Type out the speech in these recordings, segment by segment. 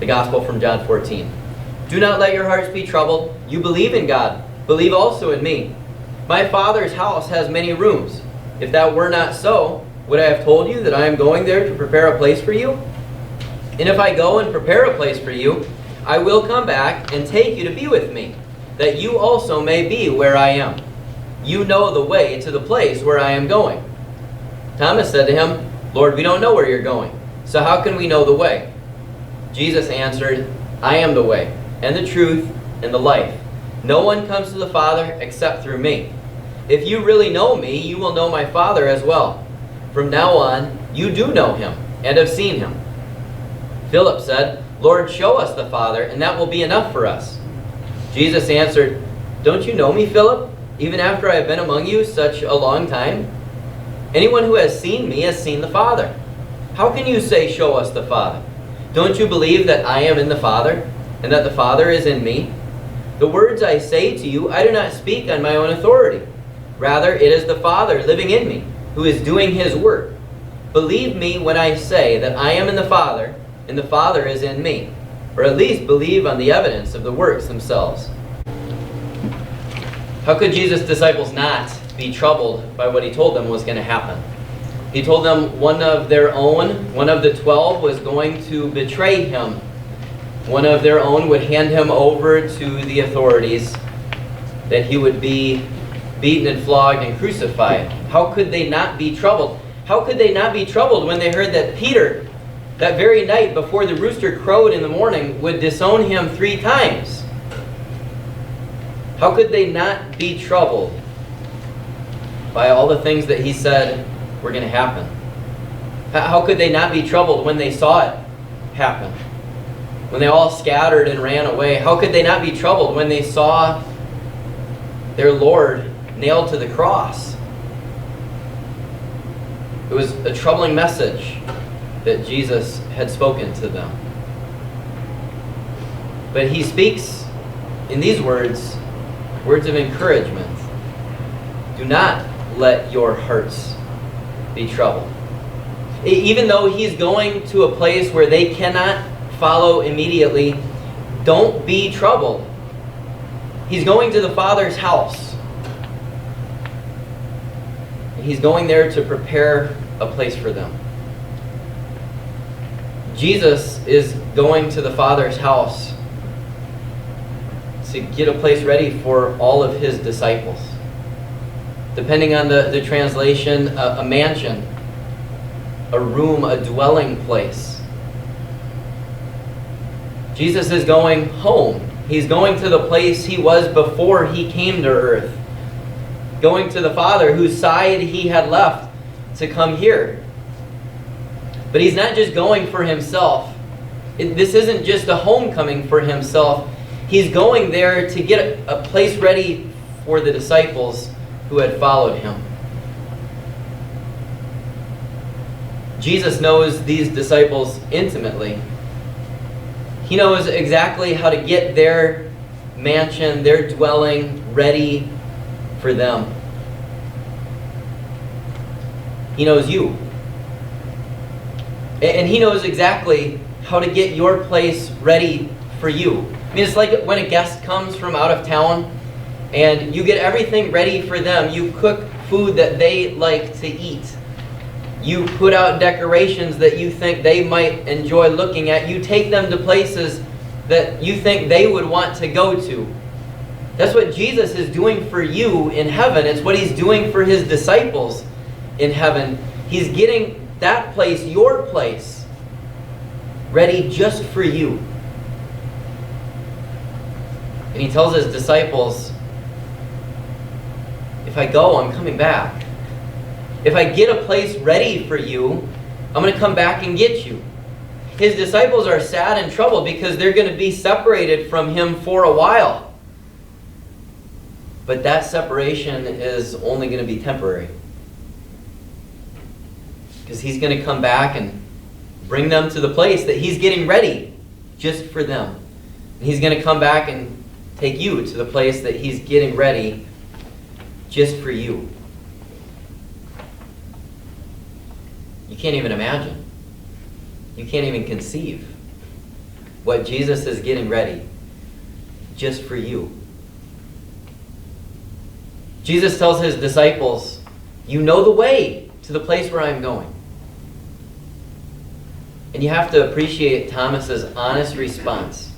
The Gospel from John 14. Do not let your hearts be troubled. You believe in God. Believe also in me. My Father's house has many rooms. If that were not so, would I have told you that I am going there to prepare a place for you? And if I go and prepare a place for you, I will come back and take you to be with me, that you also may be where I am. You know the way to the place where I am going. Thomas said to him, Lord, we don't know where you're going, so how can we know the way? Jesus answered, I am the way, and the truth, and the life. No one comes to the Father except through me. If you really know me, you will know my Father as well. From now on, you do know him, and have seen him. Philip said, Lord, show us the Father, and that will be enough for us. Jesus answered, Don't you know me, Philip, even after I have been among you such a long time? Anyone who has seen me has seen the Father. How can you say, show us the Father? Don't you believe that I am in the Father, and that the Father is in me? The words I say to you, I do not speak on my own authority. Rather, it is the Father living in me, who is doing his work. Believe me when I say that I am in the Father, and the Father is in me. Or at least believe on the evidence of the works themselves. How could Jesus' disciples not be troubled by what he told them was going to happen? He told them one of their own, one of the 12, was going to betray him. One of their own would hand him over to the authorities, that he would be beaten and flogged and crucified. How could they not be troubled? How could they not be troubled when they heard that Peter, that very night before the rooster crowed in the morning, would disown him 3 times? How could they not be troubled by all the things that he said were going to happen? How could they not be troubled when they saw it happen? When they all scattered and ran away? How could they not be troubled when they saw their Lord nailed to the cross? It was a troubling message that Jesus had spoken to them. But he speaks in these words, words of encouragement. Do not let your hearts be troubled. Even though he's going to a place where they cannot follow immediately, don't be troubled. He's going to the Father's house. He's going there to prepare a place for them. Jesus is going to the Father's house to get a place ready for all of his disciples. Depending on the translation, a mansion, a room, a dwelling place. Jesus is going home. He's going to the place he was before he came to earth. Going to the Father whose side he had left to come here. But he's not just going for himself. This isn't just a homecoming for himself. He's going there to get a place ready for the disciples who had followed him. Jesus knows these disciples intimately. He knows exactly how to get their mansion, their dwelling ready for them. He knows you. And he knows exactly how to get your place ready for you. I mean, it's like when a guest comes from out of town and you get everything ready for them. You cook food that they like to eat. You put out decorations that you think they might enjoy looking at. You take them to places that you think they would want to go to. That's what Jesus is doing for you in heaven. It's what he's doing for his disciples in heaven. He's getting that place, your place, ready just for you. And he tells his disciples, if I go, I'm coming back. If I get a place ready for you, I'm going to come back and get you. His disciples are sad and troubled because they're going to be separated from him for a while. But that separation is only going to be temporary. Because he's going to come back and bring them to the place that he's getting ready just for them. And he's going to come back and take you to the place that he's getting ready just for you. You can't even imagine. You can't even conceive what Jesus is getting ready just for you. Jesus tells his disciples, you know the way to the place where I'm going. And you have to appreciate Thomas's honest response.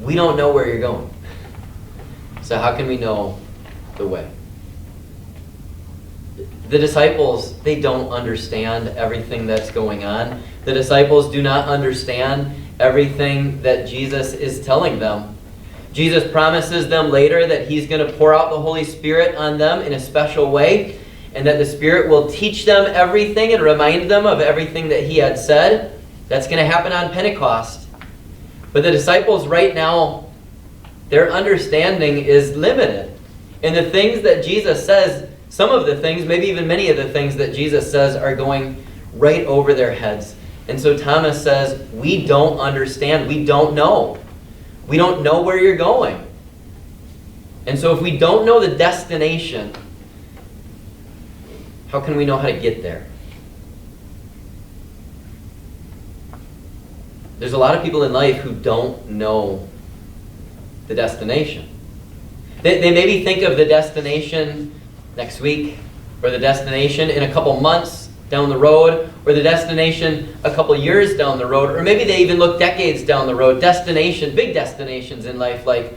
We don't know where you're going. So how can we know the way? The disciples, they don't understand everything that's going on. The disciples do not understand everything that Jesus is telling them. Jesus promises them later that he's going to pour out the Holy Spirit on them in a special way, and that the Spirit will teach them everything and remind them of everything that he had said. That's going to happen on Pentecost. But the disciples right now, their understanding is limited. And the things that Jesus says, some of the things, maybe even many of the things that Jesus says are going right over their heads. And so Thomas says, we don't understand. We don't know. We don't know where you're going. And so if we don't know the destination, how can we know how to get there? There's a lot of people in life who don't know the destination. They maybe think of the destination next week, or the destination in a couple months down the road, or the destination a couple years down the road, or maybe they even look decades down the road. Destination, big destinations in life, like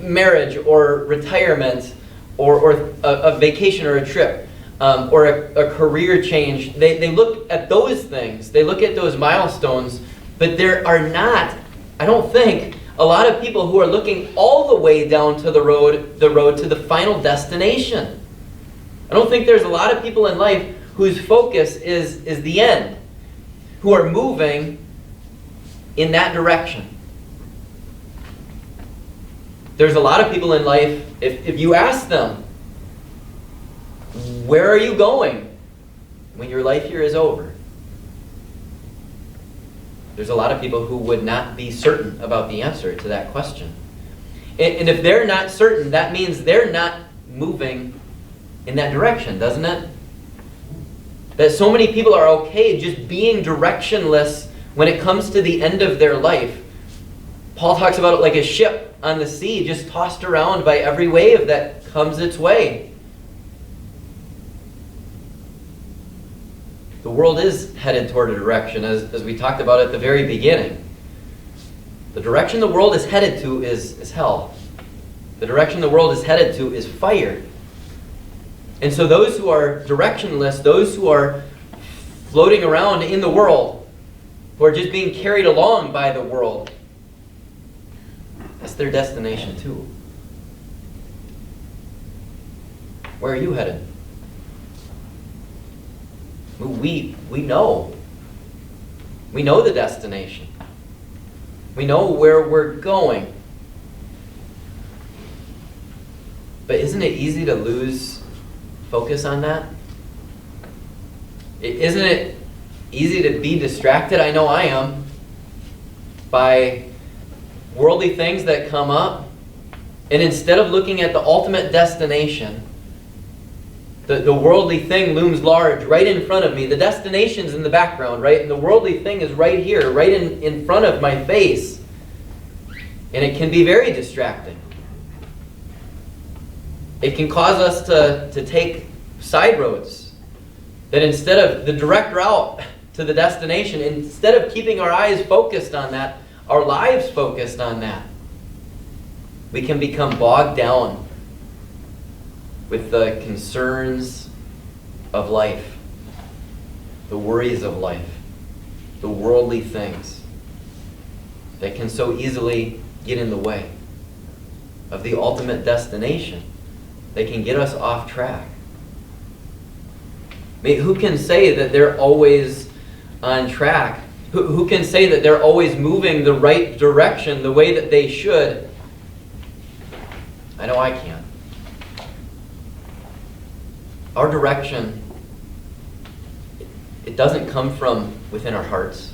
marriage or retirement, or a vacation or a trip, or a career change. They look at those things. They look at those milestones, but there are not, I don't think, a lot of people who are looking all the way down to the road to the final destination. I don't think there's a lot of people in life whose focus is the end, who are moving in that direction. There's a lot of people in life, if you ask them, where are you going when your life here is over? There's a lot of people who would not be certain about the answer to that question. And if they're not certain, that means they're not moving in that direction, doesn't it? That so many people are okay just being directionless when it comes to the end of their life. Paul talks about it like a ship on the sea, just tossed around by every wave that comes its way. The world is headed toward a direction, as we talked about at the very beginning. The direction the world is headed to is hell. The direction the world is headed to is fire. And so those who are directionless, those who are floating around in the world, who are just being carried along by the world, that's their destination too. Where are you headed? We know. We know the destination. We know where we're going. But isn't it easy to lose focus on that? Isn't it easy to be distracted? I know I am. By worldly things that come up. And instead of looking at the ultimate destination, the worldly thing looms large right in front of me. The destination's in the background, right? And the worldly thing is right here, right in front of my face. And it can be very distracting. It can cause us to take side roads. That instead of the direct route to the destination, instead of keeping our eyes focused on that, our lives focused on that, we can become bogged down with the concerns of life, the worries of life, the worldly things that can so easily get in the way of the ultimate destination. They can get us off track. I mean, who can say that they're always on track? Who can say that they're always moving the right direction, the way that they should? I know I can't. Our direction, it doesn't come from within our hearts.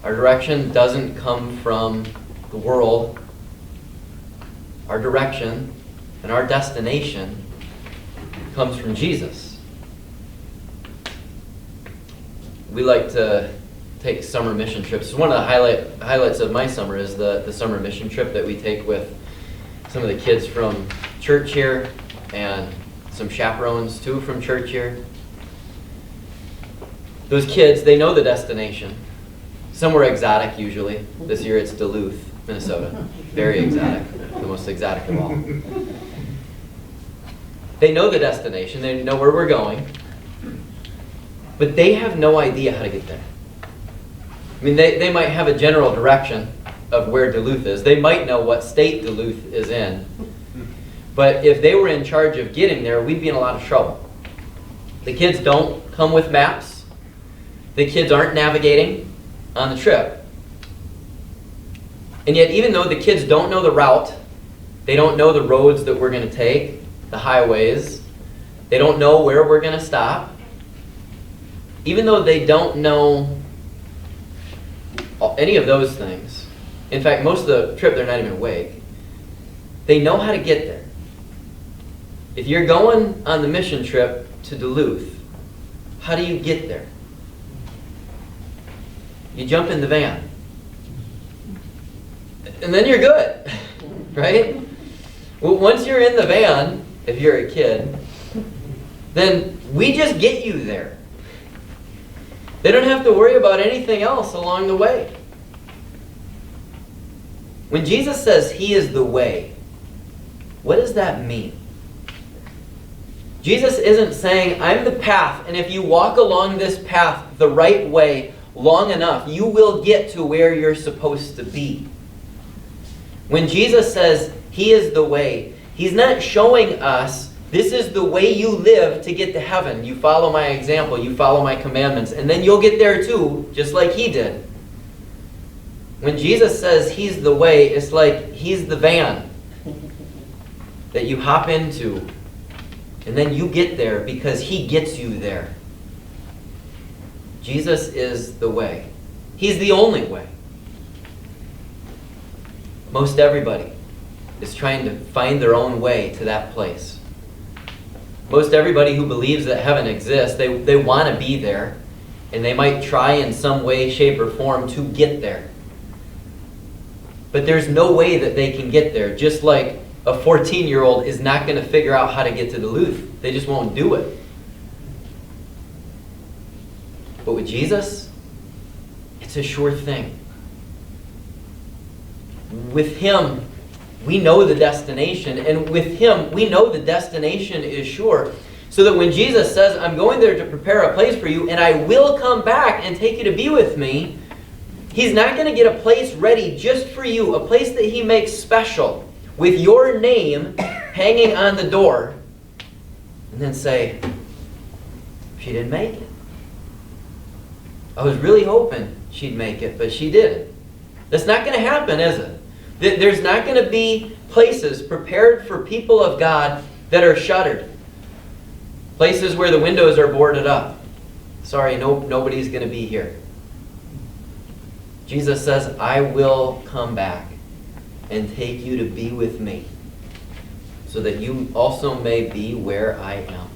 Our direction doesn't come from the world. Our direction and our destination comes from Jesus. We like to take summer mission trips. One of the highlights of my summer is the summer mission trip that we take with some of the kids from church here and some chaperones too from church here. Those kids, they know the destination. Somewhere exotic usually. This year it's Duluth, Minnesota. Very exotic. The most exotic of all. They know the destination. They know where we're going. But they have no idea how to get there. I mean, they might have a general direction of where Duluth is. They might know what state Duluth is in. But if they were in charge of getting there, we'd be in a lot of trouble. The kids don't come with maps. The kids aren't navigating on the trip. And yet, even though the kids don't know the route, they don't know the roads that we're going to take, the highways, they don't know where we're going to stop, even though they don't know any of those things, in fact, most of the trip they're not even awake, they know how to get there. If you're going on the mission trip to Duluth, how do you get there? You jump in the van. And then you're good, right? Well, once you're in the van, if you're a kid, then we just get you there. They don't have to worry about anything else along the way. When Jesus says He is the way, what does that mean? Jesus isn't saying, I'm the path, and if you walk along this path the right way long enough, you will get to where you're supposed to be. When Jesus says He is the way, He's not showing us, this is the way you live to get to heaven. You follow my example, you follow my commandments, and then you'll get there too, just like He did. When Jesus says He's the way, it's like He's the van that you hop into, and then you get there because He gets you there. Jesus is the way. He's the only way. Most everybody is trying to find their own way to that place. Most everybody who believes that heaven exists, they want to be there, and they might try in some way, shape, or form to get there. But there's no way that they can get there, just like a 14-year-old is not going to figure out how to get to Duluth. They just won't do it. But with Jesus, it's a sure thing. With Him, we know the destination, and with Him, we know the destination is sure. So that when Jesus says, I'm going there to prepare a place for you, and I will come back and take you to be with me, He's not going to get a place ready just for you, a place that He makes special, with your name hanging on the door, and then say, she didn't make it. I was really hoping she'd make it, but she didn't. That's not going to happen, is it? There's not going to be places prepared for people of God that are shuttered. Places where the windows are boarded up. Sorry, nobody's going to be here. Jesus says, I will come back and take you to be with me, so that you also may be where I am.